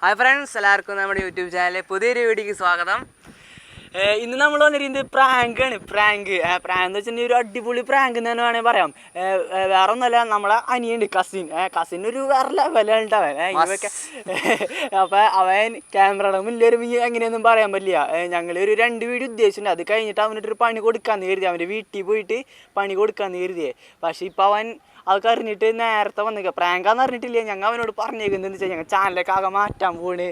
Hi friends, എല്ലാവർക്കും നമ്മുടെ YouTube ചാനലിലെ പുതിയൊരു വീഡിയോക്ക് സ്വാഗതം. ഇന്ന് നമ്മൾ വന്നിരിക്കുന്നത് പ്രാങ്കാണ്. പ്രാങ്ക് എന്ന് വെച്ചിട്ടുണ്ടെങ്കിൽ ഒരു അടിപൊളി പ്രാങ്ക് എന്ന് തന്നെ വേണമെങ്കിൽ പറയാം. വേറെ ഒന്നുമല്ല, നമ്മളെ അനിയുണ്ട്, കസിൻ ഒരു വേറെ ലെവലാണ് അവൻ. ഇവയൊക്കെ അപ്പം അവൻ ക്യാമറയുടെ മുന്നിൽ വരുമ്പോൾ എങ്ങനെയൊന്നും പറയാൻ പറ്റില്ല. ഞങ്ങൾ ഒരു 2 വീഡിയോ ഉദ്ദേശിച്ചിട്ടുണ്ട്. അത് കഴിഞ്ഞിട്ട് അവനൊരു പണി കൊടുക്കാമെന്ന് കരുതി, അവൻ്റെ വീട്ടിൽ പോയിട്ട് പണി കൊടുക്കാമെന്ന് കരുതിയേ. പക്ഷേ ഇപ്പം അവൻ അതൊക്കെ അറിഞ്ഞിട്ട് നേരത്തെ വന്നിക്കുക. പ്രാങ്കാന്ന് അറിഞ്ഞിട്ടില്ല. ഞങ്ങൾ അവനോട് പറഞ്ഞേക്കുന്നത് വെച്ചാൽ ഞങ്ങൾ ചാനലൊക്കെ ആകെ മാറ്റാൻ പോണ്,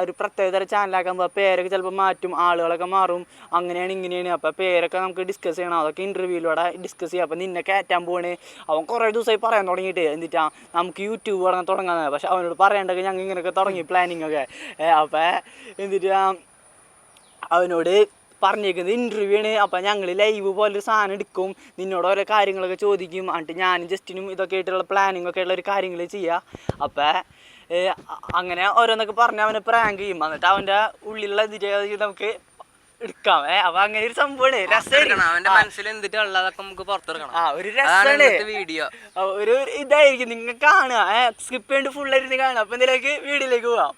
ഒരു പ്രത്യേകതര ചാനലാക്കുമ്പോൾ പേരൊക്കെ ചിലപ്പോൾ മാറ്റും, ആളുകളൊക്കെ മാറും, അങ്ങനെയാണ് ഇങ്ങനെയാണ്. അപ്പോൾ പേരൊക്കെ നമുക്ക് ഡിസ്കസ് ചെയ്യണം, അതൊക്കെ ഇൻ്റർവ്യൂയിലൂടെ ഡിസ്കസ് ചെയ്യാം. അപ്പോൾ നിന്നെ കയറ്റാൻ പോണ്. അവൻ കുറേ ദിവസമായി പറയാൻ തുടങ്ങിയിട്ട് എന്നിട്ടാ നമുക്ക് യൂട്യൂബ് തുടങ്ങാൻ. പക്ഷെ അവനോട് പറയേണ്ടതൊക്കെ ഞങ്ങൾ ഇങ്ങനെയൊക്കെ തുടങ്ങി പ്ലാനിങ് ഒക്കെ. അപ്പോൾ എന്നിട്ടാ അവനോട് പറഞ്ഞേക്കുന്നത് ഇൻ്റർവ്യൂ ആണ്. അപ്പം ഞങ്ങൾ ലൈവ് പോലൊരു സാധനം എടുക്കും, നിന്നോട് ഓരോ കാര്യങ്ങളൊക്കെ ചോദിക്കും, എന്നിട്ട് ഞാനും ജസ്റ്റിനും ഇതൊക്കെ ആയിട്ടുള്ള പ്ലാനിങ് ഒക്കെ ഉള്ള ഒരു കാര്യങ്ങൾ ചെയ്യുക. അപ്പം അങ്ങനെ ഓരോന്നൊക്കെ പറഞ്ഞ് അവനെ പ്രാങ്ക് ചെയ്യും. എന്നിട്ട് അവൻ്റെ ഉള്ളിലുള്ള ഇതിൽ നമുക്ക് എടുക്കാം. അപ്പം അങ്ങനെ ഒരു സംഭവമാണ്, രസമായിരിക്കണം. അവൻ്റെ മനസ്സിൽ എന്തിട്ടുള്ളതൊക്കെ നമുക്ക് പുറത്തെടുക്കണം. ഒരു രസമാണ് വീഡിയോ, ഒരു ഇതായിരിക്കും നിങ്ങൾ കാണുക. സ്കിപ്പ് ചെയ്യേണ്ട ഫുള്ളായിട്ട് കാണുക. അപ്പം ഇതിലേക്ക് വീഡിയോയിലേക്ക് പോവാം.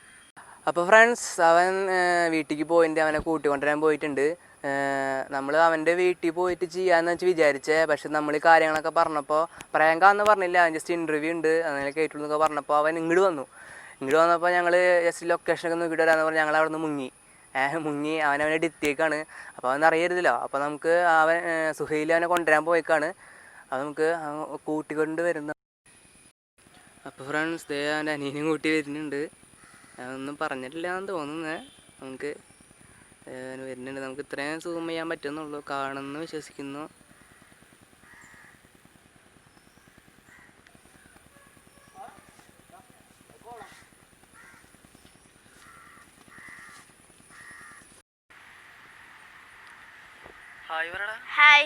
അപ്പോൾ ഫ്രണ്ട്സ്, അവൻ വീട്ടിലേക്ക് പോയിട്ട് അവനെ കൂട്ടിക്കൊണ്ടുവരാൻ പോയിട്ടുണ്ട്. നമ്മൾ അവൻ്റെ വീട്ടിൽ പോയിട്ട് ചെയ്യാമെന്ന് വെച്ച് വിചാരിച്ചേ. പക്ഷെ നമ്മൾ ഈ കാര്യങ്ങളൊക്കെ പറഞ്ഞപ്പോൾ പ്രാങ്കാന്ന് പറഞ്ഞില്ല, അവൻ ജസ്റ്റ് ഇൻ്റർവ്യൂ ഉണ്ട് അങ്ങനെ കേട്ടുള്ളൂ എന്നൊക്കെ പറഞ്ഞപ്പോൾ അവൻ ഇങ്ങോട്ട് വന്നപ്പോൾ ഞങ്ങൾ ജസ്റ്റ് ലൊക്കേഷനൊക്കെ നോക്കിയിട്ട് വരാമെന്ന് പറഞ്ഞ് ഞങ്ങൾ അവിടെ നിന്ന് മുങ്ങി അവനെ ഡിത്തേക്കാണ്. അപ്പോൾ അവൻ അറിയരുതല്ലോ. അപ്പോൾ നമുക്ക് അവൻ സുഹൈൽ അവനെ കൊണ്ടുവരാൻ പോയേക്കാണ്. അത് നമുക്ക് കൂട്ടിക്കൊണ്ട് വരുന്ന. അപ്പോൾ ഫ്രണ്ട്സ്, അവൻ്റെ അനിയനും കൂട്ടി വരുന്നുണ്ട്. അതൊന്നും പറഞ്ഞിട്ടില്ല എന്ന് തോന്നുന്നത്. നമുക്ക് വരുന്നുണ്ട്. നമുക്ക് ഇത്രയും സൂം ചെയ്യാൻ പറ്റുന്നുള്ളൂ, കാണുമെന്ന് വിശ്വസിക്കുന്നു. ഹായ് പറടാ. ഹായ്.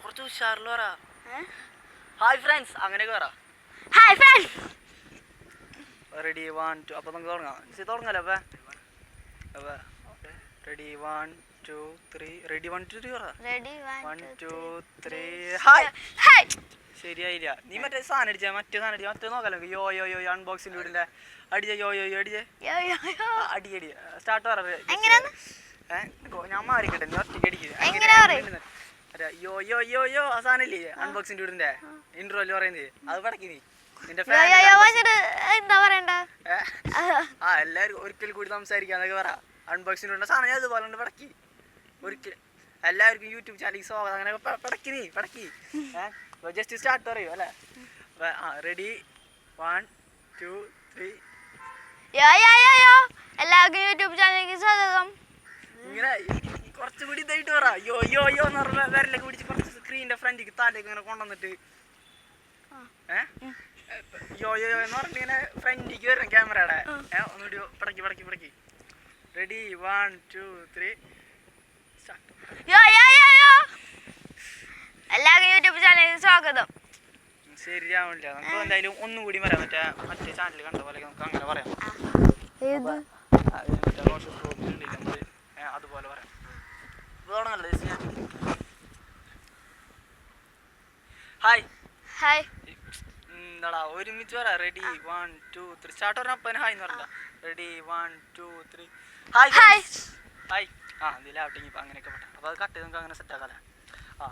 കുറച്ച് ഉഷാറിൽ പറ. ഹായ് ഫ്രണ്ട്സ്, അങ്ങനെയൊക്കെ പറ. Hi friends. റെഡി 1 2. അപ്പോൾ നമുക്ക് തുടങ്ങാമല്ലോ. അപ്പോൾ റെഡി 1 2 3. റെഡി 1 2 3 പറ. 1 2 3. ഹായ്. ശരിയായില്ല. നീ മറ്റേ സാധനം അടിച്ചാൽ മറ്റേ നോക്കാലോ. യോ യോ യോ അൺബോക്സിംഗ് വീടിൻ്റെ അടിച്ച യോ യോ യോ അടിച്ചേ. അടി സ്റ്റാർട്ട് പറ. ഞാൻ മാറിക്കട്ടെ, നീ ഒറ്റയ്ക്ക് അടിക്കുക. യോ യോ യോ യോ ആ സാധനം ഇല്ലേ അൺബോക്സിംഗ് വീടിൻ്റെ ഇൻട്രോയിൽ പറയുന്നത്, അത് പടക്കി നീ. എല്ലാവരും ഒരിക്കൽ കൂടി സംസാരിക്കാന്നൊക്കെ പറ. അൺബോക്സിംഗ് വീടിൻ്റെ സാധനം ഞാൻ ഇതുപോലെ പടക്കി. ഒരിക്കൽ എല്ലാവർക്കും യൂട്യൂബ് ചാനലിൽ സ്വാഗതം. അങ്ങനെയൊക്കെ പടക്കി. ജസ്റ്റ് സ്റ്റാർട്ട് പറയൂ അല്ലേ. റെഡി 1 2 3. എല്ലാവർക്കും യൂട്യൂബ് ചാനലിലേക്ക് സ്വാഗതം. ഇങ്ങനെ കുറച്ചുകൂടി ഇതായിട്ട് പറ. യോ യോ യോ എന്ന് പറഞ്ഞ വിരലൊക്കെ പിടിച്ച് കുറച്ച് സ്ക്രീനിന്റെ ഫ്രണ്ടിക്ക് താലേക്ക് ഇങ്ങനെ കൊണ്ടുവന്നിട്ട് യോ യോ എന്ന് പറഞ്ഞിട്ട് ഇങ്ങനെ ഫ്രണ്ടിക്ക് വരണം ക്യാമറയുടെ. ഒന്നുകൂടി പടക്കി. Ready 1 2 3 start. എല്ലാവർക്കും യൂട്യൂബ് ചാനലിലേക്ക് സ്വാഗതം. ശരിയാവില്ല. നമുക്ക് എന്തായാലും ഒന്നും കൂടി പറയാം. മറ്റേ ചാനൽ കണ്ട പോലെ നമുക്ക് അങ്ങനെ പറയാം. അതുപോലെ പറയാം. ഹായ്. എന്താടാ ഒരുമിച്ച് പറ. റെഡി 1 2 3 സ്റ്റാർട്ട് പറഞ്ഞ അപ്പന് ഹായ് എന്ന് പറഞ്ഞ. റെഡി 1 2 3. ഹായ്. ഇതിലാവട്ടെ ഇപ്പം അങ്ങനെയൊക്കെ പറ്റും. അപ്പോൾ അത് കട്ട് ചെയ്ത് നമുക്ക് അങ്ങനെ സെറ്റ് ആക്കാല്ലേ.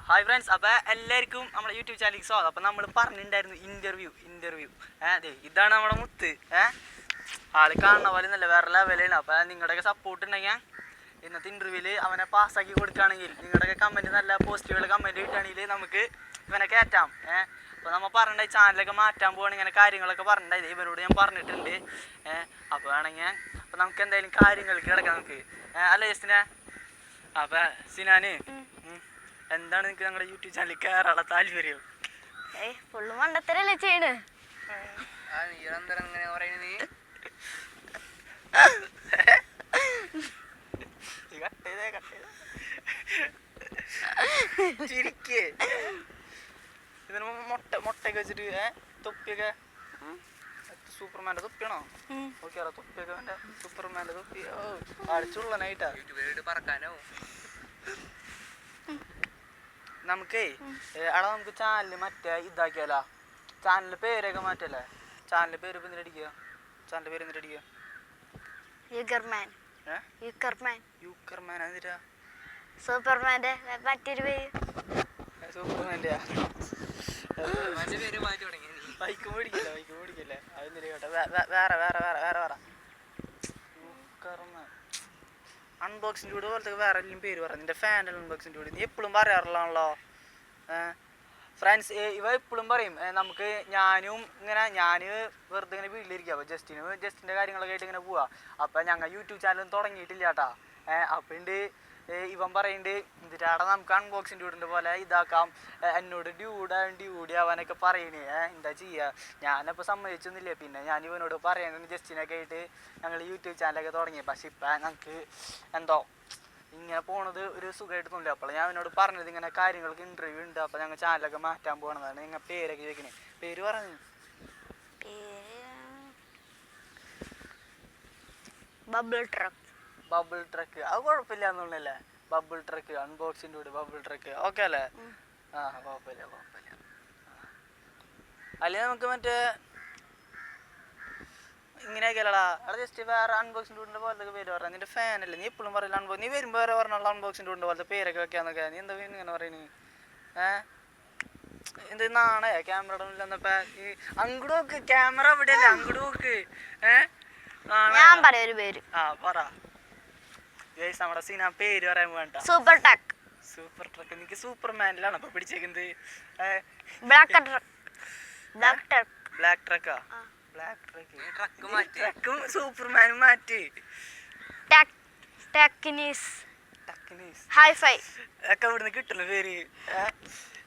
ഹായ് ഫ്രണ്ട്സ്, അപ്പോൾ എല്ലാവർക്കും നമ്മുടെ യൂട്യൂബ് ചാനലിലേക്ക് സ്വാഗതം. അപ്പോൾ നമ്മൾ പറഞ്ഞിട്ടുണ്ടായിരുന്നു ഇൻ്റർവ്യൂ. അതെ, ഇതാണ് നമ്മുടെ മുത്ത്. ആൾ കാണുന്ന പോലെ നല്ല വേറെ ലെവലാണ്. അപ്പോൾ നിങ്ങളുടെയൊക്കെ സപ്പോർട്ട് ഉണ്ടെങ്കിൽ ഇന്നത്തെ ഇൻ്റർവ്യൂവിൽ അവനെ പാസ്സാക്കി കൊടുക്കുകയാണെങ്കിൽ, നിങ്ങളുടെയൊക്കെ കമൻറ്റ് നല്ല പോസിറ്റീവുള്ള കമൻറ്റ് കിട്ടുകയാണെങ്കിൽ നമുക്ക് ഇവനെ കയറ്റാം. അപ്പോൾ നമ്മൾ പറഞ്ഞിട്ടുണ്ടായി ചാനലൊക്കെ മാറ്റാൻ പോവുകയാണെങ്കിൽ ഇങ്ങനെ കാര്യങ്ങളൊക്കെ പറഞ്ഞിട്ടുണ്ടായി. ഇവനോട് ഞാൻ പറഞ്ഞിട്ടുണ്ട്. അപ്പോൾ വേണമെങ്കിൽ അപ്പോൾ നമുക്ക് എന്തായാലും കാര്യങ്ങൾക്ക് കിടക്കാം നമുക്ക്, അല്ല ജസ്റ്റിനെ. അപ്പോൾ സിനാന്, എന്താണ് നിങ്ങൾക്ക് ഞങ്ങളുടെ യൂട്യൂബ് ചാനലിൽ കയറാനുള്ള താല്പര്യം? ഫുള്ള് മണ്ടത്തരല്ലേ ചെയ്യണ്. നീന്തരം ഇങ്ങനെ പറയുന്നത് നീ ചിരിക്കേ. ഇതിന് മുട്ടയൊക്കെ വെച്ചിട്ട് തൊപ്പിയൊക്കെ സൂപ്പർമാൻ്റെ തൊപ്പിയാണോ? ഓക്കെ, തൊപ്പിയൊക്കെ സൂപ്പർമാൻ്റെ തൊപ്പി അടിച്ചുള്ളനായിട്ടാ പറക്കാനോ. നമുക്കേ അവിടെ നമുക്ക് ചാനൽ മറ്റേ ഇതാക്കിയാലോ, ചാനലിൻ്റെ പേരൊക്കെ മാറ്റല്ലേ. ചാനലിൻ്റെ പേര് ഇപ്പം എന്തിനടിക്കുക? ചാനലിൻ്റെ പേര് എന്നിട്ട് അടിക്കുക യുഗർമാൻ ഏ യുഗർമാൻ യൂക്കർമാൻ എന്നിട്ടാ സൂപ്പർമാൻ്റെ മറ്റൊരു പേര് സൂപ്പർമാൻ്റെ പേര് മാറ്റി തുടങ്ങി ബൈക്ക് മേടിക്കില്ല അതെന്നിട്ട് കേട്ടോ വേറെ യൂക്കർമാൻ അൺബോക്സിൻ്റെ കൂടെ പോലത്തെ വേറെ എല്ലാം പേര് പറ നിന്റെ ഫാൻ്റെ അൺബോക്സിൻ്റെ കൂടെ നീ എപ്പോഴും പറയാറുള്ളതാണല്ലോ ഫ്രണ്ട്സ് ഇവ എപ്പോഴും പറയും നമുക്ക് ഞാൻ വെറുതെ ഇങ്ങനെ വീട്ടിലിരിക്കുക അപ്പോൾ ജസ്റ്റിൻ്റെ കാര്യങ്ങളൊക്കെ ആയിട്ട് ഇങ്ങനെ പോവാ അപ്പം ഞങ്ങൾ യൂട്യൂബ് ചാനൽ തുടങ്ങിയിട്ടില്ല കേട്ടാ അപ്പം ഉണ്ട് ഇവൻ പറയുന്നുണ്ട് എന്നിട്ടാടെ നമുക്ക് അൺബോക്സിൻ്റെ വീടിൻ്റെ പോലെ ഇതാക്കാം എന്നോട് ഡ്യൂഡി ആവാനൊക്കെ പറയണേ എന്താ ചെയ്യുക ഞാനപ്പോൾ സമ്മതിച്ചൊന്നുമില്ല പിന്നെ ഞാൻ ഇവനോട് പറയാൻ ജസ്റ്റിനൊക്കെ ആയിട്ട് ഞങ്ങൾ യൂട്യൂബ് ചാനലൊക്കെ തുടങ്ങി പക്ഷെ ഇപ്പം ഞങ്ങൾക്ക് എന്തോ ഇങ്ങനെ പോണത് ഒരു സുഖമായിട്ട് തോന്നില്ല അപ്പോൾ ഞാൻ അവനോട് പറഞ്ഞത് ഇങ്ങനെ കാര്യങ്ങൾക്ക് ഇൻ്റർവ്യൂ ഉണ്ട് അപ്പോൾ ഞങ്ങൾ ചാനലൊക്കെ മാറ്റാൻ പോകണതാണ് നിങ്ങൾ പേരൊക്കെ ചോദിക്കണേ പേര് പറഞ്ഞു ബബിൾ ട്രക്ക് അത് കുഴപ്പമില്ല എന്നുള്ളല്ലേ ബബിൾ ട്രക്ക് അൺബോക്സിൻ്റെ കൂടെ ബബിൾ ട്രക്ക് ഓക്കെ അല്ലേ ആ കുഴപ്പമില്ല അല്ലെങ്കിൽ നമുക്ക് മറ്റേ ഇങ്ങനെയൊക്കെയല്ലടാ അവിടെ ജസ്റ്റ് വേറെ അൺബോക്സിൻ്റെ വീടിൻ്റെ പോലത്തെ പേര് പറയാം നിന്റെ ഫാനല്ലേ നീ എപ്പോഴും പറയില്ല അൺബോക്സ് നീ വരുമ്പോൾ വേറെ പറഞ്ഞുള്ള അൺബോക്സിൻ്റെ വീടിൻ്റെ പോലത്തെ പേരൊക്കെ വെക്കാന്നൊക്കെ നീ എന്താ ഇങ്ങനെ പറയുന്നത് എന്ത് നാണേ ക്യാമറ ഇല്ലെന്നപ്പ ഈ അങ്ങോട്ട് നോക്ക് ക്യാമറ അവിടെ അല്ലേ അങ്ങോട്ട് നോക്ക് ഞാൻ പറയാം ഒരു പേര് ആ പറ നമ്മുടെ സീന പേര് പറയാൻ വേണ്ട സൂപ്പർ ട്രക്ക് എനിക്ക് സൂപ്പർമാനിലാണ് അപ്പൊ പിടിച്ചേക്കുന്നത് ബ്ലാക്ക് ട്രക്കാ ട്രക്കും സൂപ്പർമാനും മാറ്റി ഒക്കെ ഇവിടുന്ന് കിട്ടുന്നു പേര്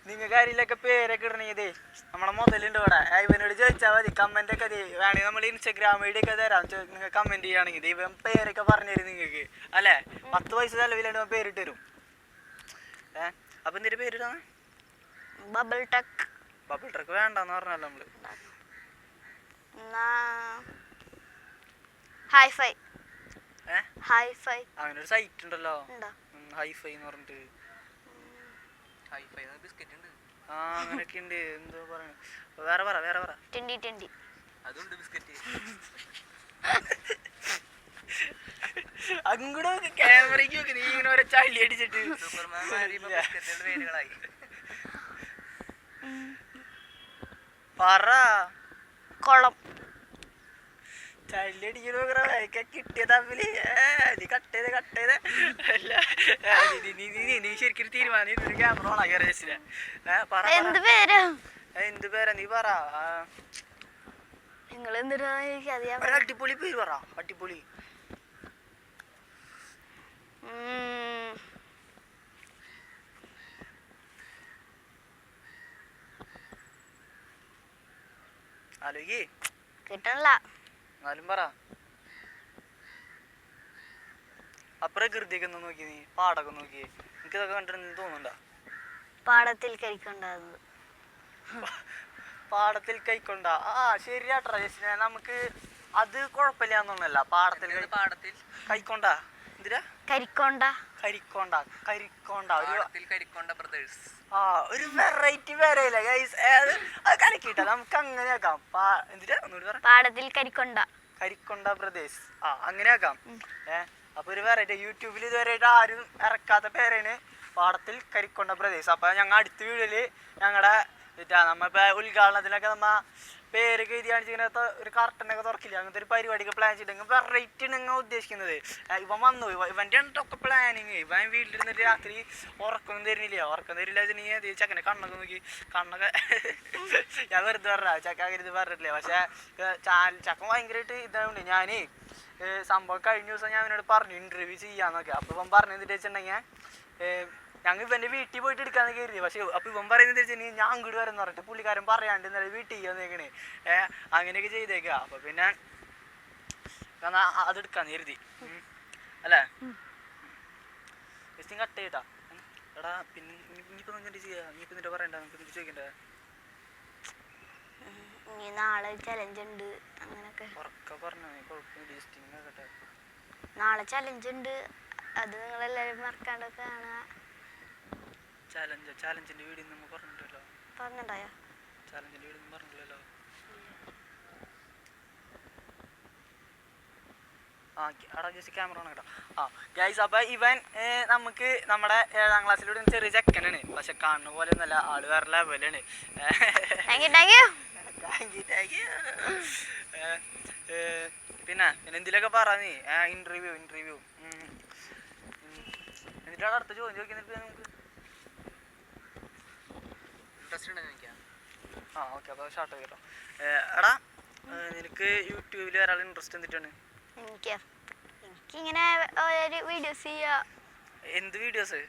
നിങ്ങൾക്ക് ആരിലൊക്കെ പേരൊക്കെ ഇടണേ നമ്മളെ മുതലുണ്ട് ഇവിടെ ഇവനോട് ചോദിച്ചാൽ മതി കമന്റ് ഒക്കെ വേണമെങ്കിൽ നമ്മൾ ഇൻസ്റ്റാഗ്രാം ഐഡി ഒക്കെ തരാം നിങ്ങൾ കമന്റ് ചെയ്യുകയാണെങ്കിൽ ഇവൻ പേരൊക്കെ പറഞ്ഞു തരും നിങ്ങൾക്ക് അല്ലേ 10 പൈസ ചെലവിലാണ് പേരിട്ട് തരും അപ്പൊ എന്തിന്റെ പേരിടാണ് ബബിൾ ട്രക്ക് വേണ്ടെന്ന് പറഞ്ഞല്ലോ നമ്മള് അവനൊരു സൈറ്റ് ഉണ്ടല്ലോ ഹൈഫൈ എന്ന് പറഞ്ഞിട്ട് ബിസ്ക്കറ്റ് ഉണ്ട് ആ അങ്ങനൊക്കെ ഉണ്ട് എന്തോ പറയണ വേറെ പറ അതുണ്ട് ബിസ്ക്കറ്റ് അങ്ങോട്ട് ക്യാമറയ്ക്ക് നോക്കി നീ ഇങ്ങനെ ഓരോ ചളി അടിച്ചിട്ട് പേരുകളായി പറ കൊളം ചളി അടിക്കണ കിട്ടിയ തമ്മില് നീ കട്ട് ചെയ്ത് അല്ല നീ ശരിക്കും തീരുമാനം ക്യാമറ ഓണാക്കി അറിയിച്ചില്ല എന്ത് പേരാ നീ പറ നിങ്ങൾ എന്തിനാ അടിപൊളി പേര് പറ അടിപൊളി ആലോചിക്കേ കിട്ടണില്ല എന്നാലും പറ പ്രകൃതിയൊക്കെ ഒന്ന് നോക്കി നീ പാടൊക്കെ നോക്കി എനിക്ക് ഇതൊക്കെ കണ്ടിട്ട് തോന്നുന്നുണ്ടോ പാടത്തിൽ കൈക്കൊണ്ടാകുന്നത് പാടത്തിൽ കൈക്കൊണ്ട ശരിയാട്ടാ ജസ്റ്റിനെ നമുക്ക് അത് കുഴപ്പമില്ലാന്നൊന്നല്ല പാടത്തിൽ കൈക്കൊണ്ട എന്തിനാ ഒരു വെറൈറ്റി പേരയില്ല ഗൈസ് അത് കലക്കിട്ട നമുക്ക് അങ്ങനെ ആക്കാം പാടത്തിൽ കരിക്കൊണ്ട ബ്രദേഴ്സ് അങ്ങനെ ആക്കാം അപ്പൊ ഒരു വെറൈറ്റി യൂട്യൂബിൽ ഇതുവരെയായിട്ട് ആരും ഇറക്കാത്ത പേരാണ് പാടത്തിൽ കരിക്കൊണ്ട ബ്രദേഴ്സ് അപ്പൊ ഞങ്ങൾ അടുത്ത വീഡിയോയില് ഞങ്ങളുടെ നമ്മളിപ്പോ ഉദ്ഘാടനത്തിനൊക്കെ നമ്മ പേരൊക്കെ എഴുതി കാണിച്ചിങ്ങനെ ഒരു കർട്ടനൊക്കെ തുറക്കില്ല അങ്ങനത്തെ ഒരു പരിപാടിയൊക്കെ പ്ലാൻ ചെയ്തിട്ടുണ്ടെങ്കിൽ വെറൈറ്റി നിങ്ങൾ ഉദ്ദേശിക്കുന്നത് ഇവൻ വന്നു ഇവൻ്റെ ഒക്കെ പ്ലാനിങ് ഇവൻ വീട്ടിലിരുന്നിട്ട് രാത്രി ഉറക്കം തരില്ല നീ ചക്കനെ കണ്ണൊക്കെ നോക്കി കണ്ണൊക്കെ ഞാൻ വെറുതെ പറഞ്ഞ ചക്കാകരുത് പറഞ്ഞിട്ടില്ല പക്ഷെ ചക്കൻ ഭയങ്കരമായിട്ട് ഇതായതുകൊണ്ട് ഞാൻ സംഭവം കഴിഞ്ഞ ദിവസം ഞാൻ അവനോട് പറഞ്ഞു ഇന്റർവ്യൂ ചെയ്യാന്നൊക്കെ അപ്പൊ ഇവൻ പറഞ്ഞത് വെച്ചിട്ടുണ്ടെങ്കിൽ ഞങ്ങൾ ഇവന്റെ വീട്ടിൽ പോയിട്ട് എടുക്കാന്ന് കരുതി പക്ഷെ അപ്പൊ ഇവൻ പറയുന്നത് വെച്ചിട്ടുണ്ടെങ്കിൽ ഞാൻ അങ്ങോട്ട് വരെന്ന് പറഞ്ഞിട്ട് പുള്ളിക്കാരൻ പറയാണ്ട് ഇന്നലെ വീട്ടിൽ ചെയ്യാന്നേക്കണേ അങ്ങനെയൊക്കെ ചെയ്തേക്കുക അപ്പൊ പിന്നെ അതെടുക്കാന്ന് കരുതി അല്ലേ ജസ്റ്റ് കട്ട് ചെയ്താ എടാ പിന്നെ ഇനിയിപ്പോ എന്നിട്ട് ചെയ്യാ ഇനിയിപ്പോ എന്നിട്ട് പറയണ്ട നമുക്ക് എന്നിട്ട് ചോദിക്കണ്ടേ നാളെ ചലഞ്ച് ഉണ്ട് അങ്ങനൊക്കെ ഉറക്കെ പറഞ്ഞോ കുഴപ്പമില്ല ജസ്റ്റ് കേട്ടെ നാളെ ചലഞ്ച് ഉണ്ട് അത് നിങ്ങളെല്ലാരും മറക്കാണ്ടൊക്കെ കാണുക ചാലഞ്ചിന്റെ വീഡിയോ നമ്മൾ പറഞ്ഞിട്ടല്ലോ പറഞ്ഞിട്ടുണ്ടായോ ചാലഞ്ചിന്റെ വീഡിയോ പറഞ്ഞില്ലല്ലോ ആ അവിടെ ജസ്റ്റ് ക്യാമറ ഓൺ കേട്ടോ. ആ ഗൈസ്, അപ്പോൾ ഇവൻ നമുക്ക് നമ്മുടെ 7ാം ക്ലാസ്സിലൂടെ ചെറിയ ചെക്കനാണ്, പക്ഷെ കാണുന്ന പോലെ ഒന്നല്ല, ആള് വേറെ ലെവലാണ്. പിന്നെ എന്തിലൊക്കെ പറ നീ ഇന്റർവ്യൂ എന്നിട്ടാണ് അടുത്ത ചോദ്യം ചോദിക്കുന്നിട്ട് നമുക്ക്. ഇൻട്രസ്റ്റ് ഉണ്ടെന്ന് ചോദിക്കാം. ആ ഓക്കെ, അപ്പോൾ ഷാർട്ട് കേട്ടോ. എടാ നിനക്ക് യൂട്യൂബിൽ വരാൻ ഇൻട്രസ്റ്റ് എന്തിട്ടാണ്? എനിക്കിങ്ങനെ ഒരു വീഡിയോസ് ചെയ്യാ. എന്ത് വീഡിയോസ്?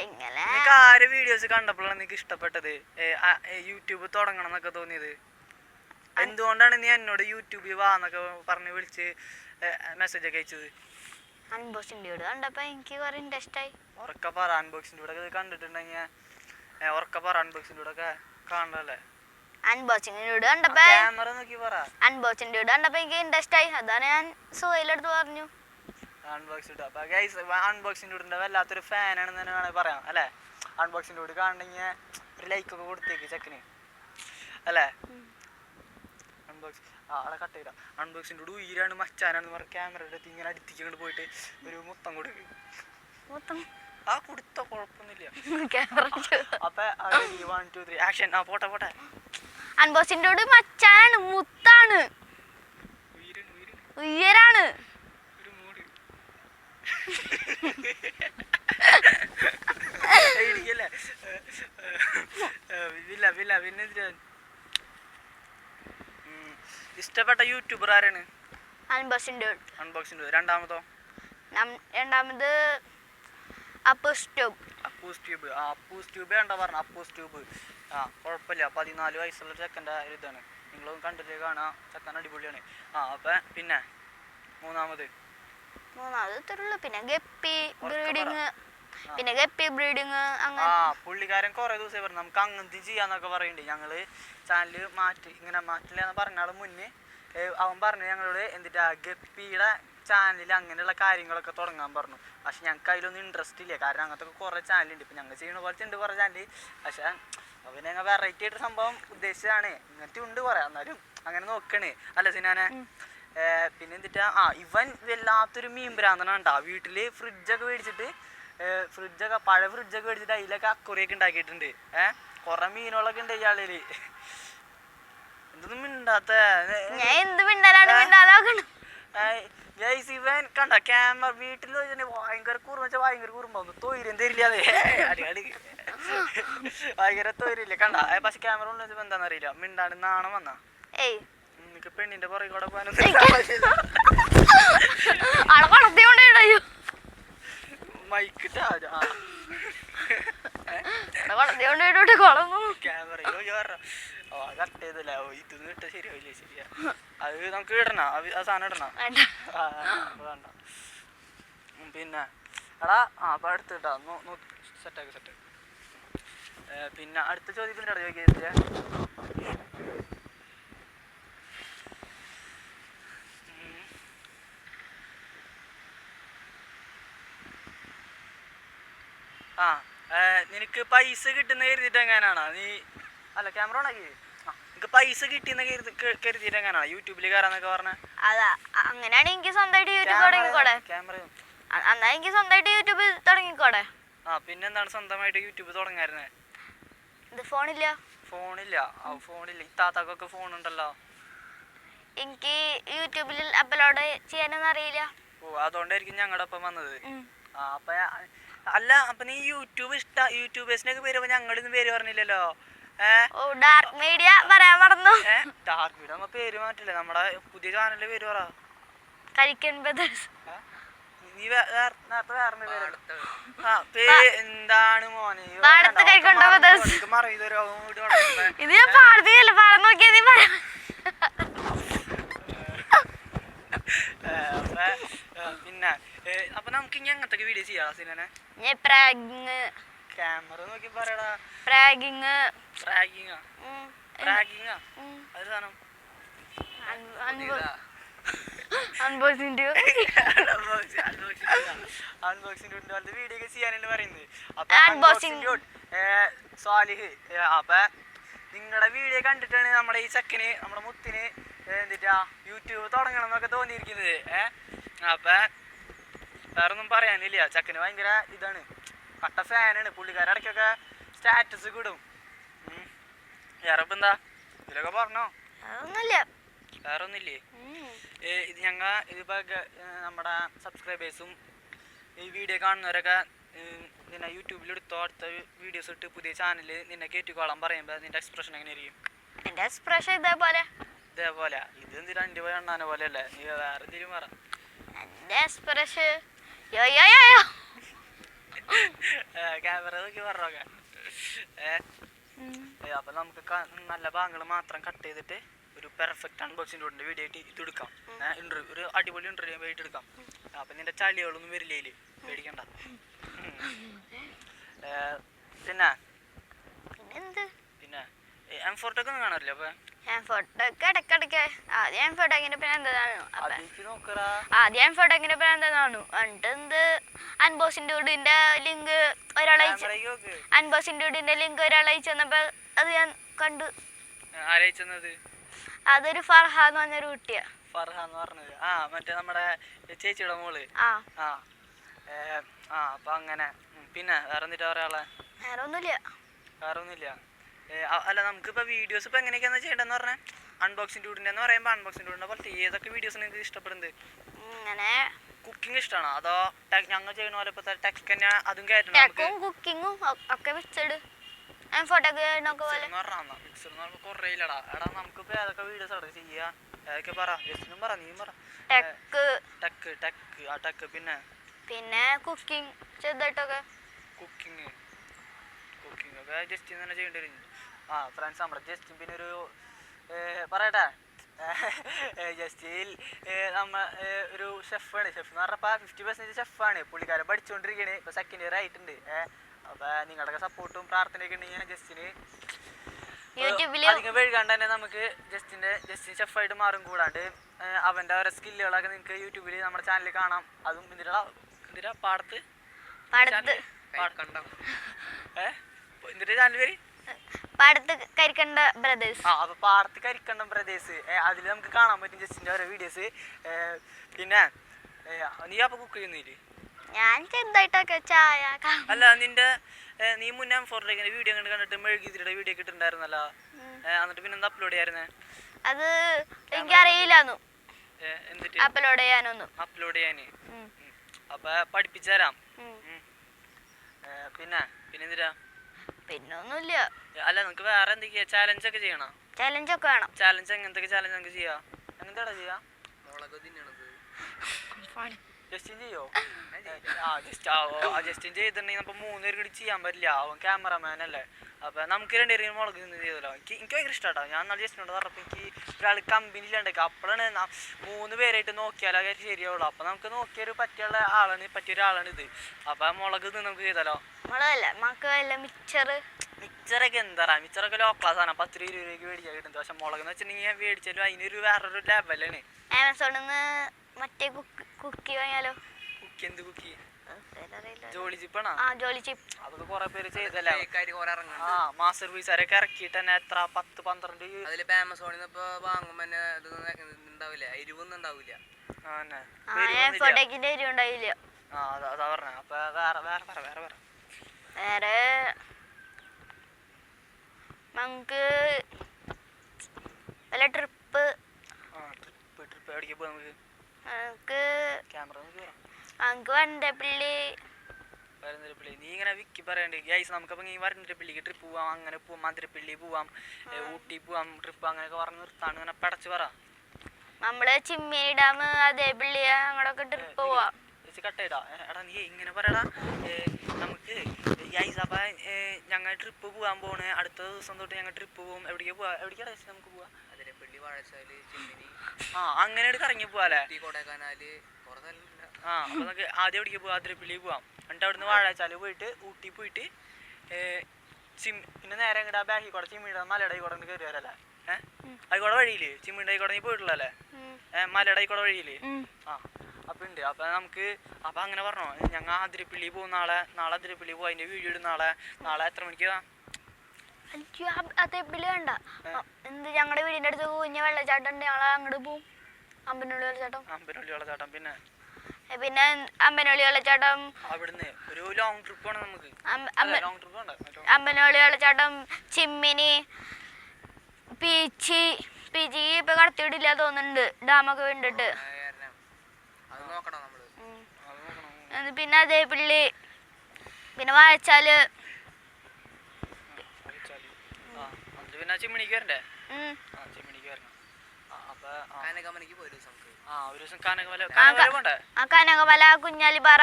എങ്ങനെ നിനക്ക് ആര് വീഡിയോസ് കണ്ടപ്പോഴാണ് നിനക്ക് ഇഷ്ടപ്പെട്ടത്, യൂട്യൂബ് തുടങ്ങണം എന്നൊക്കെ തോന്നിയത്? എന്തുകൊണ്ടാണ് നീ എന്നോട് യൂട്യൂബിൽ വാന്നൊക്കെ പറഞ്ഞ് വിളിച്ച് മെസ്സേജ് ഒക്കെ അയച്ചത്? അൺബോക്സിംഗ് വീഡിയോ കണ്ടപ്പോൾ എനിക്ക് കുറെ ഇൻട്രസ്റ്റ് ആയി. ഉറക്കെ പറ, അൺബോക്സിൻ്റെ കൂടെ ഒക്കെ കണ്ടിട്ടുണ്ടെങ്കിൽ ഉറക്കെ പറ, അൺബോക്സിൻ്റെ കൂടെ ഒക്കെ കാണണല്ലേ. അൺബോക്സിംഗ് വീഡിയോ കണ്ടപ്പോ ക്യാമറ നോക്കി പറ. അൺബോക്സിംഗ് വീഡിയോ കണ്ടപ്പോ എനിക്ക് ഇൻട്രസ്റ്റ് ആയി, അതാണ് ഞാൻ സോയിലെടുത്ത് പറഞ്ഞു അൺബോക്സിൻ്റെ. അപ്പോൾ ഗൈസ്, അൺബോക്സിൻ്റെ വീടിൻ്റെ വല്ലാത്തൊരു ഫാനാണെന്ന് തന്നെ വേണമെങ്കിൽ പറയാം അല്ലേ. അൺബോക്സിൻ്റെ വീട് കാണണമെങ്കിൽ ഒരു ലൈക്കൊക്കെ കൊടുത്തേക്ക് ചെക്കന് അല്ലേ. അൺബോക്സ് ആളെ കട്ട് ചെയ്താൽ അൺബോക്സിൻ്റെ കൂടെ ഉയരാണ് മച്ചാനാണെന്ന് പറഞ്ഞ ക്യാമറ എടുത്ത് ഇങ്ങനെ അടുത്തിങ്ങോട്ട് പോയിട്ട് ഒരു മുത്തം കൊടുക്കും. ആ കൊടുത്തോ, കുഴപ്പമൊന്നുമില്ല. അപ്പൊ 1 2 3 ആക്ഷൻ. ആ പോട്ടെ. അൺബോക്സിംഗ് മച്ചാനാണ്, മുത്താണ്, ഉയരാണ്. പിന്നെ ഇഷ്ടപ്പെട്ട യൂട്യൂബർ ആരാണ്? അൺബോക്സിംഗ്. രണ്ടാമത് അപ്പൂസ് ട്യൂബ് കണ്ടാ പറഞ്ഞ. അപ്പൂസ് ട്യൂബ് ആ കുഴപ്പമില്ല, 14 വയസ്സുള്ള ചെക്കൻ്റെ ഒരു ഇതാണ്, നിങ്ങളൊന്നും കണ്ടിട്ട് കാണാം, ചെക്കൻ അടിപൊളിയാണ്. ആ അപ്പൊ പിന്നെ മൂന്നാമത് പിന്നെ ഗപ്പി ബ്രീഡിങ് അങ്ങനെ. ആ പുള്ളിക്കാരൻ കുറെ ദിവസം പറഞ്ഞു നമുക്ക് അങ്ങനത്തെ ചെയ്യാന്നൊക്കെ പറയുന്നുണ്ട്. ഞങ്ങള് ചാനല് മാറ്റില്ലെന്ന് പറഞ്ഞാലും മുന്നേ അവൻ പറഞ്ഞു ഞങ്ങളോട് എന്നിട്ട് ഗപ്പിയുടെ ചാനലിൽ അങ്ങനെയുള്ള കാര്യങ്ങളൊക്കെ തുടങ്ങാൻ പറഞ്ഞു. പക്ഷെ ഞങ്ങൾക്ക് അതിലൊന്നും ഇൻട്രസ്റ്റ് ഇല്ല, കാരണം അങ്ങനത്തെ കുറേ ചാനലുണ്ട്. ഇപ്പം ഞങ്ങൾ ചെയ്യുന്ന പോലത്തെ ഉണ്ട് കുറേ ചാനൽ, പക്ഷെ അവന് ഞങ്ങൾ വെറൈറ്റി ആയിട്ട് സംഭവം ഉദ്ദേശിച്ചതാണ്. ഇങ്ങനത്തെ ഉണ്ട് കുറേ, എന്നാലും അങ്ങനെ നോക്കണേ അല്ല സിനാനെ. പിന്നെ എന്നിട്ടാ ഇവൻ വല്ലാത്തൊരു മീൻ ഭ്രാന്തനാണ് കേട്ടോ. വീട്ടില് ഫ്രിഡ്ജൊക്കെ മേടിച്ചിട്ട് പഴയ ഫ്രിഡ്ജൊക്കെ മേടിച്ചിട്ട് അതിലൊക്കെ അക്കുറിയൊക്കെ ഉണ്ടാക്കിയിട്ടുണ്ട്. കുറെ മീനുകളൊക്കെ ഉണ്ട് ഇയാളില്. എന്തൊന്നും മിണ്ടാത്ത ഇവൻ കണ്ട ക്യാമറ വീട്ടിൽ ഭയങ്കര കുറുമ്പ തൊയിരം തരില്ലാതെ അടിക്കടി ഭയങ്കര തൊയിരില്ല കണ്ട. പക്ഷെ ക്യാമറ കൊണ്ടുവച്ചപ്പോ എന്താണെന്നറിയില്ല, മിണ്ടാണ്ട് നാണം വന്നാ. നിനക്ക് പെണ്ണിന്റെ പുറകെ കൂടെ പോകാനൊന്നും മൈക്ക് ക്യാമറ കട്ട് ചെയ്തല്ല, ഇതൊന്നും ഇട്ട ശരിയാവില്ലേ? ശരിയാ, അത് നമുക്ക് ഇടണ, ആ സാധനം ഇടണ വേണ്ട. പിന്നെ എടാ അപ്പൊ അടുത്തിട്ടാ സെറ്റാക്കി. പിന്നെ അടുത്ത ചോദ്യത്തിൻ്റെ ഇട ചോദിക്കുക. നിനക്ക് പൈസ കിട്ടുന്ന കരുതിയിട്ട് എങ്ങനെയാണോ നീ അല്ല ക്യാമറ ഓണാക്കി? നിനക്ക് പൈസ കിട്ടിയെന്ന് കരുതിയിട്ട് എങ്ങനെയാണോ യൂട്യൂബിൽ കയറാന്നൊക്കെ പറഞ്ഞ? അതാ അങ്ങനെയാണെങ്കിൽ എനിക്ക് സ്വന്തമായിട്ട് യൂട്യൂബ് തുടങ്ങിക്കോടെ. എന്നാ എനിക്ക് സ്വന്തമായിട്ട് യൂട്യൂബ് തുടങ്ങിക്കോടെ. പിന്നെന്താണ് സ്വന്തമായിട്ട് യൂട്യൂബ് തുടങ്ങായിരുന്നേ? ഫോണില്ല. ഫോണില്ല ഇത്താത്താക്കൊക്കെ ഫോണുണ്ടല്ലോ. എനിക്ക് യൂട്യൂബിൽ അപ്ലോഡ് ചെയ്യാനൊന്നും അറിയില്ല. ഓ അതുകൊണ്ടായിരിക്കും ഞങ്ങളുടെ ഒപ്പം വന്നത്. അപ്പൊ അല്ല അപ്പൊ നീ യൂട്യൂബേഴ്സിനൊക്കെ പേര് ഞങ്ങളിന്ന് പേര് പറഞ്ഞില്ലല്ലോ. ഡാർക്ക് മീഡിയ പറയാൻ മറന്നു. ഡാർക്ക് മീഡിയ നമ്മ പേര് മാറ്റില്ല, നമ്മുടെ പുതിയ ചാനലിന്റെ പേര് പറ. കരിക്കൻ ബ്രദേഴ്സ്. നീ നേരത്തെ വേറെ എന്താണ് മോനെ? ഇത് ഞാൻ പാടുന്നില്ല, പാടാൻ നോക്കിയാ നീ പറയാ. പിന്നെ അപ്പൊ നമുക്ക് ഇനി അങ്ങനത്തെ വീഡിയോ ചെയ്യാം സിനെ. ക്യാമറ നോക്കി പറയടാ. പ്രാഗിങ് അത് സാധനം അൺബോക്സിംഗ് വീഡിയോ ഒക്കെ ചെയ്യാനാണ് പറയുന്നത്. അപ്പൊ സ്വാലിഹ് അപ്പൊ നിങ്ങളുടെ വീഡിയോ കണ്ടിട്ടാണ് നമ്മുടെ ഈ ചെക്കന് നമ്മുടെ മുത്തിന് എന്നിട്ടാ യൂട്യൂബ് തുടങ്ങണം എന്നൊക്കെ തോന്നിയിരിക്കുന്നത്. അപ്പം വേറെ ഒന്നും പറയാനില്ല. ചെക്കന് ഭയങ്കര ഇതാണ്, കട്ട ഫാനാണ്. പുള്ളിക്കാരടക്കൊക്കെ സ്റ്റാറ്റസ് കിടും. വേറെ ഇപ്പം എന്താ ഇതിലൊക്കെ പറഞ്ഞോ? വേറെ ഒന്നുമില്ലേ? ഇതിപ്പോൾ നമ്മുടെ സബ്സ്ക്രൈബേഴ്സും ഈ വീഡിയോ കാണുന്നവരൊക്കെ നിന്നെ യൂട്യൂബിലെടുത്തോ, അടുത്ത വീഡിയോസ് ഇട്ട് പുതിയ ചാനൽ നിന്നെ കയറ്റിക്കോളാൻ പറയുമ്പോൾ നിന്റെ എക്സ്പ്രഷൻ എങ്ങനെയായിരിക്കും? എൻ്റെ എക്സ്പ്രഷൻ ഇതേപോലെ ഇത് എന്തിനാ എൻ്റെ പോലെ എണ്ണാനെ പോലെ അല്ലേ? നീ വേറെ എന്തെങ്കിലും പറ. എൻ്റെ എക്സ്പ്രഷൻ ക്യാമറ നോക്കി പറഞ്ഞോക്കെ. അപ്പം നമുക്ക് നല്ല ഭാഗങ്ങൾ മാത്രം കട്ട് ചെയ്തിട്ട് ഒരു പെർഫെക്റ്റ് അൺബോക്സിംഗ് വീഡിയോ ആയിട്ട് ഇത് എടുക്കാം. ഇന്റർവ്യൂ, ഒരു അടിപൊളി ഇന്റർവ്യൂ ആയിട്ട് എടുക്കാം. അപ്പം നിന്റെ ചളികളൊന്നും വരില്ലേ, പേടിക്കണ്ട. പിന്നെ M4 ഒക്കെ ഒന്നും കാണാറില്ല? അപ്പം ഇടയ്ക്കിടയ്ക്ക് ആദ്യം M4 പിന്നെ എന്താണു എന്നിട്ട് എന്ത് അൺബോക്സിന്റെ ലിങ്ക് ഒരാൾ അയച്ചു തന്നപ്പോ അത് ഞാൻ കണ്ടു. ആരയച്ചത്? അതൊരു ഫർഹ എന്ന് പറഞ്ഞൊരു കുട്ടിയാ. ഫർഹ എന്ന് പറഞ്ഞത് മറ്റേ നമ്മുടെ ചേച്ചിയുടെ മോള്. അപ്പൊ അങ്ങനെ. പിന്നെ വേറെ എന്തിട്ടാ പറയാളെ? വേറെ ഒന്നുമില്ല. അല്ല, നമുക്കിപ്പോ വീഡിയോസ് ഇപ്പൊ എങ്ങനെയൊക്കെയാ ചെയ്യേണ്ടതെന്ന് പറഞ്ഞാൽ അൺബോക്സിംഗ് ഡ്യൂഡിന്റെ എന്ന് പറയുമ്പോൾ അൺബോക്സിംഗ് ഡ്യൂഡിന്റെ പോലത്തെ ഏതൊക്കെ വീഡിയോസ് നിങ്ങൾക്ക് ഇഷ്ടപ്പെടുന്നത്? ഇങ്ങനെ കുക്കിംഗ് ഇഷ്ടമാണോ, അതോ ഞങ്ങൾ ചെയ്യുന്ന പോലെ ഇപ്പൊ ടെക് തന്നെ അതും കയറ്റണം? കുക്കിങ്ങും ഒക്കെ മിക്സഡ് കൊറേയില്ലടാ. എടാ നമുക്കിപ്പോ ഏതൊക്കെ വീഡിയോസ് അവിടെ ചെയ്യാ? ഏതൊക്കെ പറ, ജസ്റ്റിനും പറ, നീയും പറ. ടെക് പിന്നെ കുക്കിംഗ് ചെറുതായിട്ടൊക്കെ. കുക്കിംഗ് ഒക്കെ ജസ്റ്റിൻ തന്നെ ചെയ്യേണ്ടി വരും. ഫ്രണ്ട്സ്, നമ്മുടെ ജസ്റ്റിൻ പിന്നെ ഒരു പറയട്ടെ, ജസ്റ്റിൽ ഒരു ഷെഫാണ്. ഷെഫ് എന്ന് പറഞ്ഞപ്പോൾ 50% ഷെഫാണ്. പുള്ളിക്കാരൻ പഠിച്ചുകൊണ്ടിരിക്കുകയാണ്, ഇപ്പൊ സെക്കൻഡ് ഇയർ ആയിട്ടുണ്ട്. അപ്പൊ നിങ്ങളുടെയൊക്കെ സപ്പോർട്ടും പ്രാർത്ഥനയൊക്കെ ഉണ്ടെങ്കിൽ ജസ്റ്റിന് അധികം വൈകാണ്ട് തന്നെ നമുക്ക് ജസ്റ്റിൻ ഷെഫായിട്ട് മാറും. കൂടാണ്ട് അവന്റെ ഓരോ സ്കില്ലുകളൊക്കെ നിങ്ങൾക്ക് യൂട്യൂബിൽ നമ്മുടെ ചാനലിൽ കാണാം. അതും എന്തിനാ പാടത്ത് എന്തിന്റെ ചാനൽ പേര്? പാടത്ത് കരിക്കണ്ട ബ്രദേഴ്സ്. അപ്പൊ പാടത്ത് കരിക്കണ്ടം ബ്രദേഴ്സ്, അതിൽ നമുക്ക് കാണാൻ പറ്റും ജസ്റ്റിന്റെ ഓരോ വീഡിയോസ്. പിന്നെ നീ അപ്പൊ കുക്ക് ചെയ്യുന്നില്ലേ? ഞാൻ ചെറുതായിട്ടൊക്കെ ചായ. അല്ല, നീ മുന്നേ M4 വീഡിയോ കണ്ടിട്ട് മെഴുകിതിരുടെ വീഡിയോ കിട്ടുന്നുണ്ടായിരുന്നല്ലോ, എന്നിട്ട് പിന്നെ എന്താ അപ്ലോഡ് ചെയ്യായിരുന്നേ? അത് എനിക്കറിയില്ലാന്നു അപ്ലോഡ് ചെയ്യാന്. അപ്പൊ പഠിപ്പിച്ചുതരാം. പിന്നെ എന്തിനാ? പിന്നൊന്നുമില്ല. അല്ല, നമുക്ക് വേറെ എന്തൊക്കെയാ ചാലഞ്ച് ഒക്കെ ചെയ്യണം? ചാലഞ്ചൊക്കെ വേണം. ചാലഞ്ച് എങ്ങനത്തെ ചാലഞ്ച് നമുക്ക് ചെയ്യാം? എങ്ങനത്തെ ചെയ്യാ? ജസ്റ്റിൻ ചെയ്യോ? ജസ്റ്റിൻ ചെയ്തിട്ടുണ്ടെങ്കിൽ നമുക്ക് 3 പേര് കൂടി ചെയ്യാൻ പറ്റില്ല, അവൻ ക്യാമറമാൻ അല്ലേ. അപ്പൊ നമുക്ക് 2 പേരും മുളക് നിന്ന് ചെയ്തല്ലോ. എനിക്ക് ഭയങ്കര ഇഷ്ടമാട്ടോ. ഞാൻ നാളെ ജസ്റ്റിനോട് പറഞ്ഞപ്പോൾ എനിക്ക് ഒരാൾ കമ്പനി ഇല്ലാണ്ടൊക്കെ അപ്പോഴാണ് 3 പേരായിട്ട് നോക്കിയാലോ കാര്യം ശരിയാവുള്ളൂ. അപ്പൊ നമുക്ക് നോക്കിയൊരു പറ്റിയൊരാളാണ് ഇത്. അപ്പൊ മുളക് നിന്ന് നമുക്ക് ചെയ്താലോ? മിക്സറൊക്കെ എന്താ, മിക്സറൊക്കെ ലോ ക്ലാസ് ആണ്. 10-20 രൂപയ്ക്ക് മേടിക്കാൻ കിട്ടുന്നത്. പക്ഷെ മുളക് എന്ന് വെച്ചിട്ടുണ്ടെങ്കിൽ മേടിച്ചാലും അതിനൊരു വേറൊരു ലെവലാണ്. മറ്റേ കുക്കി വാങ്ങിയാലോ? എന്ത് കുക്കി? ജോളി ചിപ്പാണോ? അതൊക്കെ കൊറേ പേര് ചെയ്തല്ലേ. മാസ്റ്റർ പീസാരൊക്കെ ഇറക്കിയിട്ട് തന്നെ എത്ര 10-12 അതിലിപ്പോ ആമസോണിൽ ഇപ്പൊ വാങ്ങുമ്പോ ഉണ്ടാവില്ല, എരിവൊന്നും ഉണ്ടാവില്ല. അതാ പറഞ്ഞ. അപ്പൊ വേറെ നമുക്ക് വല്ല ട്രിപ്പ് എവിടേക്ക് പോവാ? നമുക്ക് വരന്തരപ്പള്ളി. നീ ഇങ്ങനെ വിക്കി പറയണ്ട് ഗൈസ്, നമുക്കപ്പോൾ ഈ വരന്തരപ്പള്ളിക്ക് ട്രിപ്പ് പോവാം, അങ്ങനെ പോവാം, മധുരപ്പള്ളി പോവാം, ഊട്ടി പോവാം, ട്രിപ്പ് അങ്ങനെയൊക്കെ പറഞ്ഞ് നിർത്താണ്. ഇങ്ങനെ പടച്ച് പറ. നമ്മള് ചിമ്മിനി ഡാം, അതേപള്ളി അങ്ങോട്ടൊക്കെ ട്രിപ്പ് പോവാം. കട്ടയിടാ. എടാ നീ ഇങ്ങനെ പറയടാ. നമുക്ക് അപ്പം ഞങ്ങൾ ട്രിപ്പ് പോകാൻ പോണ്. അടുത്ത ദിവസം തൊട്ട് ഞങ്ങൾ ട്രിപ്പ് പോകും. എവിടേക്കാ പോവാ? എവിടേക്കാണ് നമുക്ക് പോവാ? അതിരപ്പള്ളി, വാഴച്ചാല്, ചിമ്മിനി. അങ്ങനെ കറങ്ങി പോവാല്ലേ? കൊടൈക്കനാല്, കുറെ സ്ഥലമുണ്ട്. അപ്പൊ നമുക്ക് ആദ്യം എവിടേക്ക് പോവാം? അതിരപ്പള്ളി പോവാം. എന്നിട്ട് അവിടുന്ന് വാഴച്ചാല് പോയിട്ട് ഊട്ടി പോയിട്ട് പിന്നെ നേരെ എങ്ങടാ ബാക്കിൽ ചിമ്മിയുടെ മലയുടെ കൂടെ കയറി വരല്ലേ? ആയിക്കോടെ വഴിയില്ലേ? ചിമ്മിയുടെ ആയിക്കോടെ നീ പോയിട്ടുള്ളല്ലേ? മലയുടെ ആയിക്കോടെ വഴിയില്ലേ? അപ്പൊ ഉണ്ട്. അപ്പൊ നമുക്ക് അങ്ങനെ പറഞ്ഞോ, ഞങ്ങൾ അതിരപ്പള്ളി പോകും. നാളെ അതിരപ്പള്ളി പോവാം. അതിന്റെ വീഡിയോ ഇടും നാളെ എത്ര മണിക്കാ? അയ്യോ അതേപ്പിളി വേണ്ട. എന്ത് ഞങ്ങളുടെ വീടിന്റെ അടുത്ത് കുഞ്ഞ വെള്ളച്ചാട്ടം ഉണ്ട്, ഞങ്ങൾ അങ്ങോട്ട് പോവും. അമ്പനോളി വെള്ളച്ചാട്ടം. അമ്പനോളി വെള്ളച്ചാട്ടം പിന്നെ പിന്നെ അമ്പനോളി വെള്ളച്ചാട്ടം അവിടുന്ന് ഒരു ലോങ് ട്രിപ്പ് ആണ് നമുക്ക്. ലോങ് ട്രിപ്പ് ഉണ്ട്. അമ്പനോളി വെള്ളച്ചാട്ടം, ചിമ്മിനി, പീച്ചി ഇപ്പൊ കടത്തിയിട്ടില്ല തോന്നുന്നുണ്ട്, ഡാമൊക്കെ വേണ്ടിട്ട്. അത് നോക്കണം നമ്മള്. പിന്നെ അതേപ്പിള്ളി, പിന്നെ വാഴച്ചാല്, പിന്നെ ചിമ്മിണിക്ക് വരണ്ടേ? ഉം. ചിമ്മിണിക്ക് വരണം. അപ്പൊ കനകമലയ്ക്ക് പോയി ഒരു ദിവസം ഒരു ദിവസം കനകമല പോണ്ടേ? ആ കനകമല, കുഞ്ഞാലിപ്പാറ.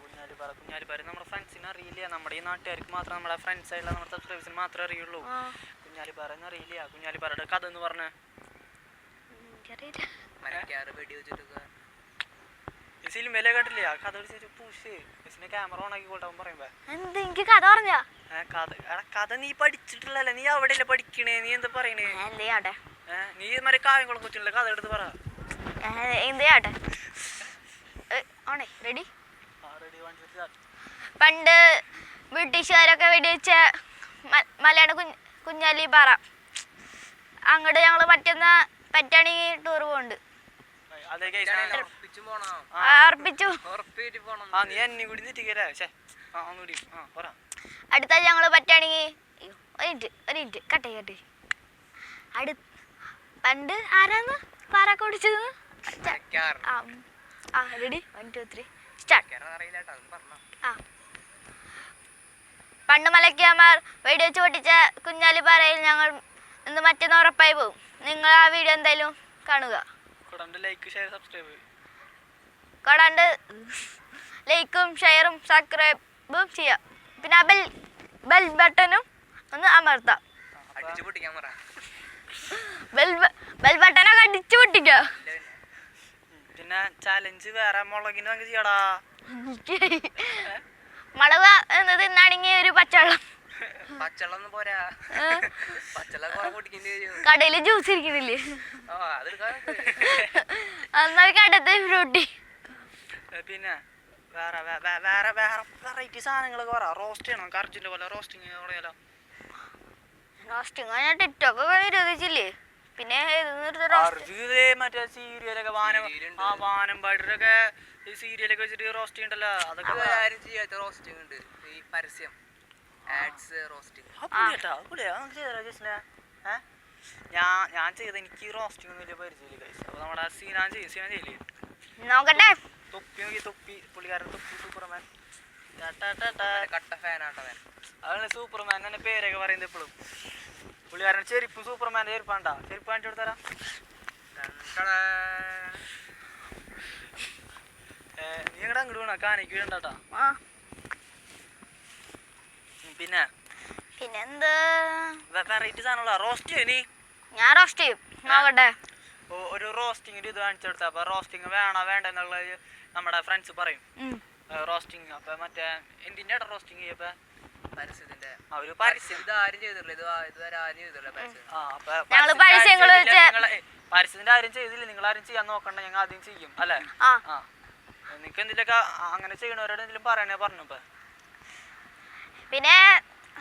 കുഞ്ഞാലിപ്പാറ നമ്മുടെ ഫ്രണ്ട്സിന് അറിയില്ല, നമ്മുടെ ഈ നാട്ടുകാർക്ക് മാത്രം, നമ്മുടെ ഫ്രണ്ട്സ് ആയിട്ടുള്ള നമ്മുടെ സബ്സ്ക്രൈബേഴ്സിന് മാത്രമേ അറിയുള്ളൂ. കുഞ്ഞാലിപ്പാറ അറിയില്ല. കുഞ്ഞാലിപ്പാറയുടെ കഥ എന്ന് പറഞ്ഞ മരക്കാറ് വെടി വെച്ചിട്ടൊക്കെ ഈ സിനിമയിലെ കണ്ടില്ലേ? ആ കഥ വിളിച്ചിട്ട് പൂഷ് ക്യാമറ ഓൺ ആക്കി കൊണ്ടാവും പറയുമ്പോ എന്ത് എനിക്ക് കഥ പറഞ്ഞാ? കഥ നീ പഠിച്ചിട്ടില്ലല്ലേ, നീ അവിടെയല്ലേ പഠിക്കണേ, നീ എന്താ പറയണേ? എന്തെയ്യാട്ടെ, നീ മറ്റേ കായംകുളം കൊച്ചിനുള്ള കഥ എടുത്ത് പറ. എന്തെയ്യാട്ടെ. ആണേ റെഡി. പണ്ട് ബ്രിട്ടീഷുകാരൊക്കെ വെടിവെച്ച മലയാണ് കുഞ്ഞാലിപ്പാറ. അങ്ങോട്ട് ഞങ്ങള് പറ്റാണെങ്കിൽ ടൂർ പോകുന്നുണ്ട്. അർപ്പിച്ചു. അടുത്ത ഞങ്ങള് പറ്റാണെങ്കിൽ കട്ടെ പണ്ട് ആരാന്ന് പാറൊക്കെ ഓടിച്ചത്? Ready 1 2 3 start. പണ്ട് മലയ്ക്കാമാർ വെടിവെച്ച് പൊട്ടിച്ച കുഞ്ഞാലിപ്പാറയിൽ ഞങ്ങൾ ഇന്ന് മറ്റന്നാൾ ഉറപ്പായി പോകും. നിങ്ങൾ ആ വീഡിയോ എന്തായാലും കാണുക. കൂടാണ്ട് ലൈക്കും ഷെയറും സബ്സ്ക്രൈബും ചെയ്യാം. പിന്നെ ബെൽ ബട്ടണും ഒന്ന് അമർത്താം. ബെൽ ബട്ടണൊക്കെ അടിച്ചു പൊട്ടിക്കാം. പിന്നെ ചാലഞ്ച് വേറെ മുളകിന് നമുക്ക് ചെയ്യടാ. മുളക് എന്നത് തിന്നാണെങ്കിൽ ഒരു പച്ചവെള്ളം. പച്ചവെള്ളം പോരാ, പച്ചവെള്ളം പൊട്ടിക്കേണ്ടി വരും. കടയില് ജ്യൂസ് ഇരിക്കണില്ലേ? എന്നാൽ കടത്തെ ഫ്രൂട്ടി. പിന്നെ വേറെ വേറെ വേറെ വെറൈറ്റി സാധനങ്ങളൊക്കെ പറ. റോസ്റ്റ് ചെയ്യണം, കർജിന്റെ പോലെ റോസ്റ്റിങ് പറയാലോ. റോസ്റ്റിങ് ഞാൻ ടിക്ടോക്കൊക്കെ നിരോധിച്ചില്ലേ? പിന്നെ മറ്റേ സീരിയലൊക്കെ വാനമ്പാടിലൊക്കെ സീരിയലൊക്കെ വെച്ചിട്ട് റോസ്റ്റ് ചെയ്യണ്ടല്ലോ. അതൊക്കെ ആരും ചെയ്യാത്ത റോസ്റ്റിംഗ് ഉണ്ട്, ഈ പരസ്യം ആഡ്സ് റോസ്റ്റിംഗ്. ഞാൻ ചെയ്ത എനിക്ക് റോസ്റ്റിംഗ് ഒന്നും വലിയ പരിചയമില്ല. അപ്പൊ നമ്മുടെ സീനാൻ ചെയ്യില്ലേ? നോക്കട്ടെ. തൊപ്പി നോക്കി, തൊപ്പി പുള്ളിക്കാരൻ, തൊപ്പി സൂപ്പർമാൻ. കട്ട ഫാനാട്ടോ. അതാണ് സൂപ്പർമാൻ എന്നെ പേരൊക്കെ പറയുന്നത് എപ്പോഴും. പുള്ളിക്കാരൻ ചെരുപ്പ് സൂപ്പർമാൻ്റെ ചെരുപ്പാണ്ടാ. ചെരുപ്പ് കാണിച്ചു കൊടുത്തരാ. നീ എങ്ങടെ അങ്ങോട്ട് വീണ കാനയ്ക്ക് വീഴണ്ടാട്ടാ. പിന്നെ പിന്നെന്ത് വെറൈറ്റി സാധനമുള്ള റോസ്റ്റ് ചെയ്യും നീ? ഞാൻ റോസ്റ്റ് ചെയ്യും. നോക്കട്ടെ. ഒരു റോസ്റ്റിങ്ങിന്റെ ഇത് കാണിച്ചു കൊടുത്താ. അപ്പൊ റോസ്റ്റിങ് വേണോ വേണ്ട എന്നുള്ളത് നമ്മുടെ ഫ്രണ്ട്സ് പറയും. റോസ്റ്റിങ് അപ്പൊ മറ്റേ എന്തിന്റെ റോസ്റ്റിങ് ചെയ്യപ്പോ പരസ്യത്തിന്റെ ഒരു പരസ്യം. ഇത് ആരും ചെയ്തിട്ടില്ല, ഇതുവരെ ആരും ചെയ്തിട്ടില്ല പരസ്യം. പരസ്യത്തിന്റെ ആരും ചെയ്തില്ല, നിങ്ങൾ ആരും ചെയ്യാൻ നോക്കണ്ട, ഞങ്ങൾ ആദ്യം ചെയ്യും അല്ലേ? നിനക്ക് എന്തിലൊക്കെ അങ്ങനെ ചെയ്യണവരോട് എന്തെങ്കിലും പറയണേ പറഞ്ഞപ്പോ. പിന്നെ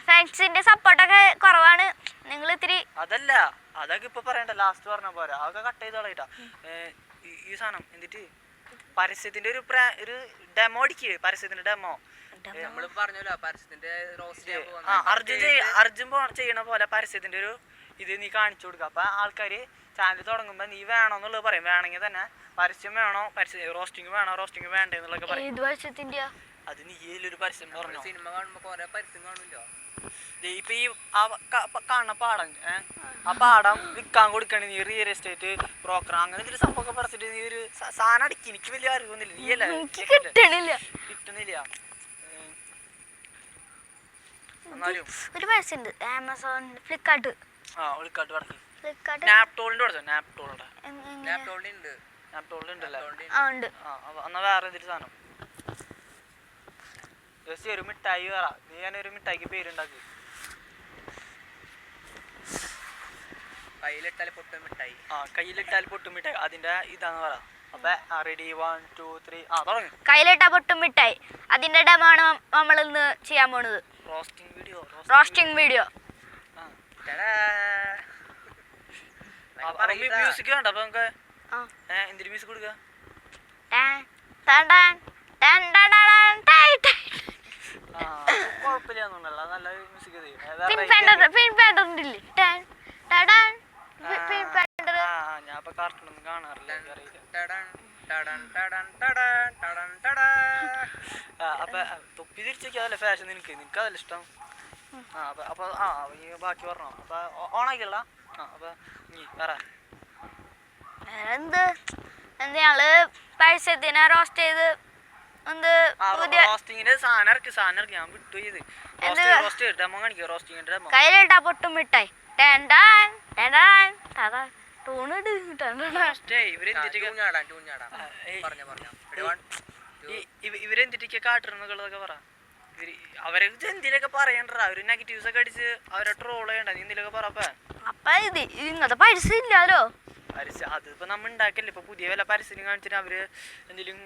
ഫ്രണ്ട്സിന്റെ സപ്പോർട്ടൊക്കെ കുറവാണ്. നിങ്ങൾ ഇത്തിരി അതല്ല, അതൊക്കെ ഇപ്പൊ പറയണ്ട, ലാസ്റ്റ് പറഞ്ഞ പോരാ. അതൊക്കെ കട്ട് ചെയ്ത് കളയിട്ടാ. ഈ സാധനം എന്നിട്ട് പരസ്യത്തിന്റെ ഒരു ഡെമോ അടിക്ക്. പരസ്യത്തിന്റെ ഡെമോ നമ്മള് പറഞ്ഞല്ലോ പരസ്യത്തിന്റെ റോസ്റ്റ്. അർജുൻ ചെയ്യണ പോലെ പരസ്യത്തിന്റെ ഒരു ഇത് നീ കാണിച്ചു കൊടുക്കുക. അപ്പൊ ആൾക്കാര് ചാനൽ തുടങ്ങുമ്പോ നീ വേണോന്നുള്ളത് പറയും. വേണമെങ്കിൽ തന്നെ പരസ്യം വേണോ, റോസ്റ്റിംഗ് വേണോ, റോസ്റ്റിംഗ് വേണ്ടേ എന്നുള്ളതൊക്കെ പറയും. അത് നീ ഒരു പരസ്യം പറഞ്ഞു. സിനിമ കാണുമ്പോ കൊറേ പരസ്യം കാണുമല്ലോ. ഇപ്പൊ ഈ കാണുന്ന പാടം, ആ പാടം വിൽക്കാൻ കൊടുക്കണേ നീ റിയൽ എസ്റ്റേറ്റ് ബ്രോക്കർ അങ്ങനെ ഒരു സംഭവമൊക്കെ പറഞ്ഞിട്ട് നീ ഒരു സാധനം അടിക്കി. എനിക്ക് വലിയ അറിവൊന്നുമില്ല. നീ അല്ലേ കിട്ടണില്ല. എന്നാലും ഒരു പരസ്യമുണ്ട് ആമസോൺ, ഫ്ലിപ്കാർട്ട്. ഫ്ലിപ്കാർട്ട് പറഞ്ഞു. നാപ്ടോളിന്റെ പഠിച്ചോ? നാപ്ടോളുടെ ഉണ്ടല്ലേ? എന്നാ വേറെ എന്തൊരു സാധനം ജസ്റ്റ് ഒരു മിഠായി വേറ. നീ ഞാനൊരു മിഠായിക്ക് പേരുണ്ടാക്കി. കയ്യിലിട്ടാൽ പൊട്ടും മിഠായി. കയ്യിലിട്ടാൽ പൊട്ടും മിഠായി അതിന്റെ ഇതാന്ന് പറ. അപ്പൊ റെഡി 1 2 3 തുടങ്ങി. കയ്യിലിട്ടാ പൊട്ടും മിഠായി അതിന്റെ ഡെമോ ആണ് നമ്മൾ ഇന്ന് ചെയ്യാൻ പോണത്. റോസ്റ്റിംഗ് വീഡിയോ മ്യൂസിക് വേണ്ട അപ്പൊ നമുക്ക് ആ. എന്തിന് മ്യൂസിക് കൊടുക്കുക? കുഴപ്പമില്ല, നല്ല മ്യൂസിക് ഞാൻ ഇപ്പൊ കാർട്ടൂണൊന്നും കാണാറില്ല, എനിക്കറിയില്ല. അപ്പൊ തൊപ്പി തിരിച്ചേക്കാതല്ലേ ഫാഷൻ നിനക്ക് അതല്ല ഇഷ്ടം. അപ്പൊ ഈ ബാക്കി പറഞ്ഞോ. അപ്പൊ ഓണാക്കിയല്ല. അപ്പൊ നീ പറ. എന്ത് ഞങ്ങള് പഴസത്തിനെ റോസ്റ്റ് ചെയ്ത് റോസ്റ്റിങ്ങിന്റെ സാധനം ഇറക്കി ഞാൻ വിട്ടു ചെയ്ത് റോസ്റ്റ് ഡെമോ കാണിക്കുക. റോസ്റ്റിങ്ങിന്റെ ഡെമോ കയ്യിലിട്ടാ പൊട്ടും മിഠായി ഇവരെന്തിട്ടൊക്കെ കാട്ടുന്നതൊക്കെ പറ. അവരെ എന്തിലൊക്കെ പറയണ്ട, അവര് നെഗറ്റീവ്സ് ഒക്കെ അടിച്ച് അവരെ ട്രോൾ ചെയ്യണ്ട. നീ എന്തിലൊക്കെ പറ. അപ്പൊ ഇങ്ങനത്തെ പൈസ ഇല്ലാലോ. പരസ്യം അതിപ്പോ നമ്മ ഉണ്ടാക്കല്ലേ. ഇപ്പൊ പുതിയ വല്ല പരസ്യം കാണിച്ചിട്ട് അവര് എന്തെങ്കിലും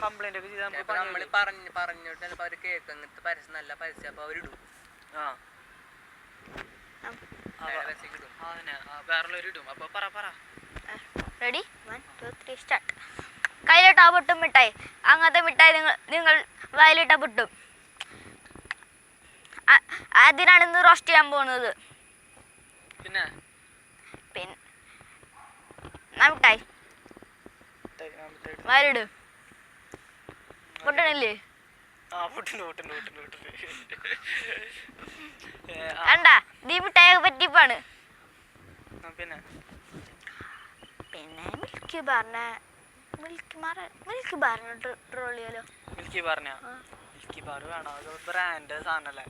കംപ്ലൈന്റ് ഒക്കെ ചെയ്താൽ നമ്മള് പറഞ്ഞിട്ട് ചിലപ്പോ അവര് കേക്ക് അങ്ങനത്തെ പരസ്യം നല്ല പരസ്യം അപ്പൊ അവരിടും. വേറെ ഇടും. അപ്പൊ പറ. Ready 1 2 3 start. കയ്യിലിട്ടാ പൊട്ടും മിഠായി, അങ്ങനത്തെ മിഠായി നിങ്ങൾ വയലിട്ടാ പൊട്ടും. അതിനാണ് ഇന്ന് റോസ്റ്റ് ചെയ്യാൻ പോകുന്നത്. പിന്നെ മിഠായി വയലിട്. പൊട്ടണില്ലേ? കണ്ടാ ഈ മിഠായി പറ്റിപ്പാണ്. പിന്നെ മിൽക്ക് ബാറിന് ട്രോൾ ചെയ്യാലോ. മിൽക്കി ബാർ വേണം, അത് ബ്രാൻഡ് സാധനല്ലേ.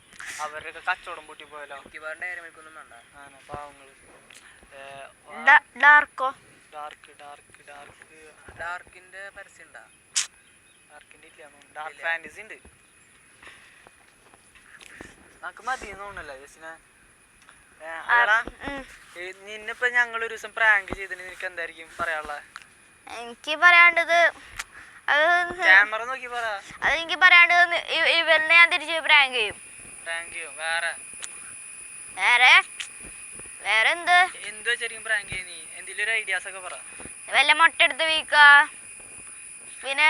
അവരൊക്കെ കച്ചവടം പൂട്ടി പോയല്ലോ. പാവങ്ങള്. ഡാർക്കിന്റെ പരസ്യം ഉണ്ടാ? ഡാർക്കിന്റെ ഇല്ല, ഡാർക്ക് ഫാന്റസി ഉണ്ട്. നമുക്ക് മതി തോന്നല്ലേ ജസ്റ്റിനെ? നിന്നിപ്പോ ഞങ്ങളൊരു ദിവസം പ്രാങ്ക് ചെയ്തിട്ട് നിനക്ക് എന്തായിരിക്കും പറയാനുള്ളത്? എനിക്ക് പറയാണ്ടത് ക്യാമറ നോക്കി പറ. അതെനിക്ക് പറയാണ്ടത് ഇവരിനെ ഞാൻ തിരിച്ച് പ്രാങ്ക് ചെയ്യും. വേറെ എന്ത് വെച്ചായിരിക്കും പ്രാങ്ക് ചെയ്യ? നീ എന്തെങ്കിലും ഒരു ഐഡിയാസ് ഒക്കെ പറ. വല്ല മുട്ട എടുത്ത് വീക്ക, പിന്നെ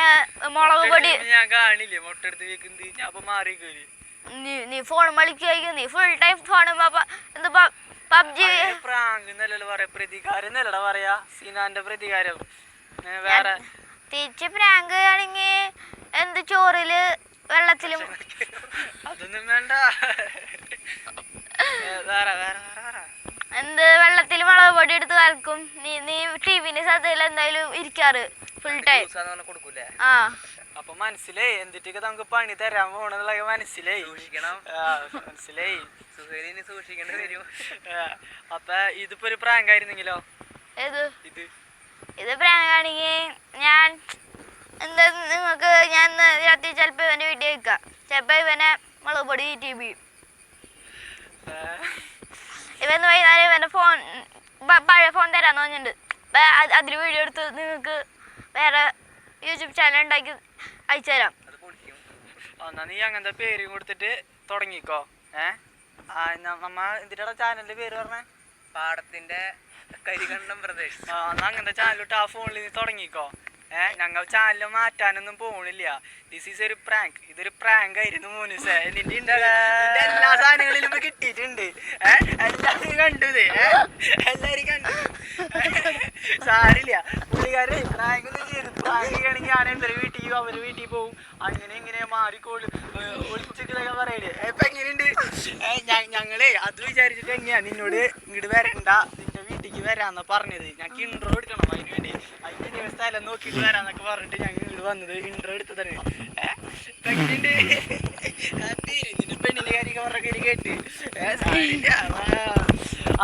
മുളക് പൊടി. ഞാൻ കാണില്ലേ മുട്ട എടുത്ത് വീക്കുന്നത്? ഞാൻ അപ്പൊ മാറിക്കോലി. നീ ഫോൺ കളിക്കും, നീ full time phone PUBG. Prank എന്നല്ലല്ലോ പറയാ, പ്രതികാരം എന്നല്ലടാ പറയാ. സിനാന്റെ പ്രതികാരം. വേറെ തിരിച്ച് പ്രാങ്ക് ആണെങ്കി എന്ത് ചോറില് വെള്ളത്തിലും അതൊന്നും വേണ്ട. എന്ത് വെള്ളത്തിൽ മുളക് പൊടി എടുത്ത് കലക്കും. നീ ടിവിന്റെ സദ്യയിൽ എന്തായാലും ഇരിക്കാറ് ഫുൾ ടൈം. അപ്പൊ മനസ്സിലായി എന്തിട്ടൊക്കെ നമുക്ക് പണി തരാൻ പോണെന്നുള്ള മനസ്സിലായി. സൂക്ഷിക്കേണ്ടി വരും. അപ്പൊ ഇതിപ്പോ ഒരു പ്രാങ്ക് ആയിരുന്നെങ്കിലോ? ഇത് പ്രാങ്ക് ആണെങ്കിൽ ഞാൻ എന്താ നിങ്ങൾക്ക് ഞാൻ രാത്രി ചിലപ്പോ ഇവന്റെ വീഡിയോ വെക്കാം. ചിലപ്പോ ഇവനെ മുളക് പൊടി ടിവി ഇവന്ന് വൈകുന്നേരം ഇവന്റെ ഫോൺ പഴയ ഫോൺ തരാന്ന് പറഞ്ഞിട്ടുണ്ട്. അതിൽ വീഡിയോ എടുത്ത് നിങ്ങൾക്ക് വേറെ യൂട്യൂബ് ചാനൽ ഉണ്ടാക്കി അയച്ചു തരാം. എന്നാ നീ അങ്ങനത്തെ പേര് കൊടുത്തിട്ട് തുടങ്ങിക്കോ. നമ്മ എന്തിനാ ചാനലിന്റെ പേര് പറഞ്ഞേ? പാടത്തിന്റെ കരികണ്ടം പ്രദേശം. എന്നാ അങ്ങനത്തെ ചാനലിട്ട് ആ ഫോണിൽ നീ തുടങ്ങിക്കോ. ഞങ്ങൾ ചാനൽ മാറ്റാനൊന്നും പോണില്ല. ദിസ് ഈസ് ഒരു പ്രാങ്ക്. ഇതൊരു പ്രാങ്ക് ആയിരുന്നു മോനുസേ. നിന്റെ എല്ലാ സാധനങ്ങളിലും കിട്ടിയിട്ടുണ്ട്. എല്ലാരും കണ്ടത്, എല്ലാരും കണ്ടു. സാരില്ല, പുള്ളിക്കാര് പ്രാങ്ക് ഒന്നും ചെയ്തു. പ്രാങ്ക് ആണെങ്കിൽ ഞാൻ എന്തായാലും വീട്ടിൽ പോകും, അവര് വീട്ടിൽ പോകും. അങ്ങനെ ഇങ്ങനെ മാറിക്കോളൂ ഒളിച്ചൊക്കെ പറയല്. ഇപ്പൊ എങ്ങനെയുണ്ട്? ഞങ്ങളെ അത് വിചാരിച്ചിട്ട് എങ്ങനെയാ നിന്നോട് ഇങ്ങോട്ട് വരണ്ട, നിന്റെ വീട്ടിലേക്ക് വരാന്നാ പറഞ്ഞത്. ഞങ്ങൾക്ക് ഇൻട്രോ എടുക്കണം, അതിന് വേണ്ടി അതിന്റെ സ്ഥലം നോക്കിയിട്ട് വരാന്നൊക്കെ പറഞ്ഞിട്ട് ഞങ്ങൾ ഇങ്ങോട്ട് വന്നത്. ഇൻട്രോ എടുത്തതാണ്. എങ്ങനെയുണ്ട്? നിന്റെ പെണ്ണിന്റെ കാര്യമൊക്കെ പറഞ്ഞ കയ്യിൽ കേട്ട്.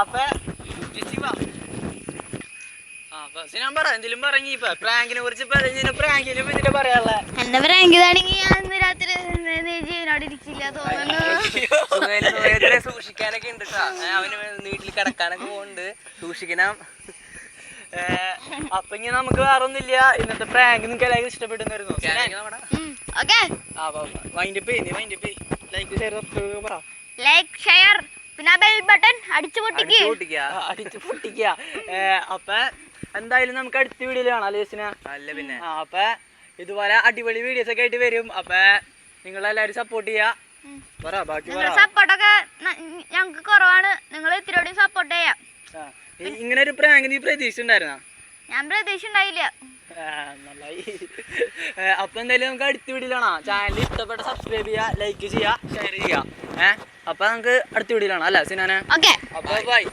അപ്പൊ ഞാൻ പറ എന്തെങ്കിലും പറഞ്ഞ പ്രാങ്കിനെ കുറിച്ച് പ്രാങ്കിലും ഇതിന്റെ പറയാനുള്ള എന്റെ പ്രാങ്കിതാണെങ്കിൽ ഞാൻ ഇന്ന് രാത്രി ജീവനോട് ഇരിക്കില്ല തോന്നുന്നു. സൂക്ഷിക്കാനൊക്കെ ഉണ്ട്. അവന് വീട്ടിൽ കിടക്കാനൊക്കെ പോകുന്നുണ്ട്, സൂക്ഷിക്കണം. അപ്പൊ ഇനി നമുക്ക് വേറെ ഒന്നുമില്ല. ഇന്നത്തെ പ്രാങ്ക് നിങ്ങൾക്ക് എല്ലാവർക്കും ഇഷ്ടപ്പെടുന്നായിരുന്നു. ഓക്കെ, ലൈക്ക് ഷെയർ പറ. ലൈക്ക് ഷെയർ പിന്നെ ആ ബെൽ ബട്ടൺ അടിച്ചു പൊട്ടിക്ക്. അടിച്ചു പൊട്ടിക്കുക. അപ്പൊ എന്തായാലും നമുക്ക് അടുത്ത വീഡിയോയിൽ കാണാം അല്ലേ ജസ്റ്റിന? അല്ല പിന്നെ അപ്പൊ ഇതുപോലെ അടിപൊളി വീഡിയോസ് ഒക്കെ ആയിട്ട് വരും. അപ്പൊ നിങ്ങളെല്ലാരും സപ്പോർട്ട് ചെയ്യാ. പറ ബാക്കി പറ. സപ്പോർട്ടൊക്കെ ഞങ്ങക്ക് കുറവാണ്, നിങ്ങൾ ഇത്തിരി സപ്പോർട്ട് ചെയ്യാം. ഇങ്ങനെ ഒരു പ്രാങ്ക് നീ പ്രതീക്ഷ ഉണ്ടായിരുന്ന? ഞാൻ പ്രതീക്ഷ ഉണ്ടായില്ല. നന്നായി. അപ്പൊ എന്തായാലും നമുക്ക് അടുത്ത വീഡിയോയിൽ കാണാം. ചാനൽ ഇഷ്ടപ്പെട്ട സബ്സ്ക്രൈബ് ചെയ്യാ, ലൈക്ക് ചെയ്യാ, ഷെയർ ചെയ്യാ. അപ്പൊ നമുക്ക് അടുത്ത വീഡിയോയിൽ കാണാം അല്ലേ സിനാനെ? ഓക്കെ അപ്പൊ ബൈ.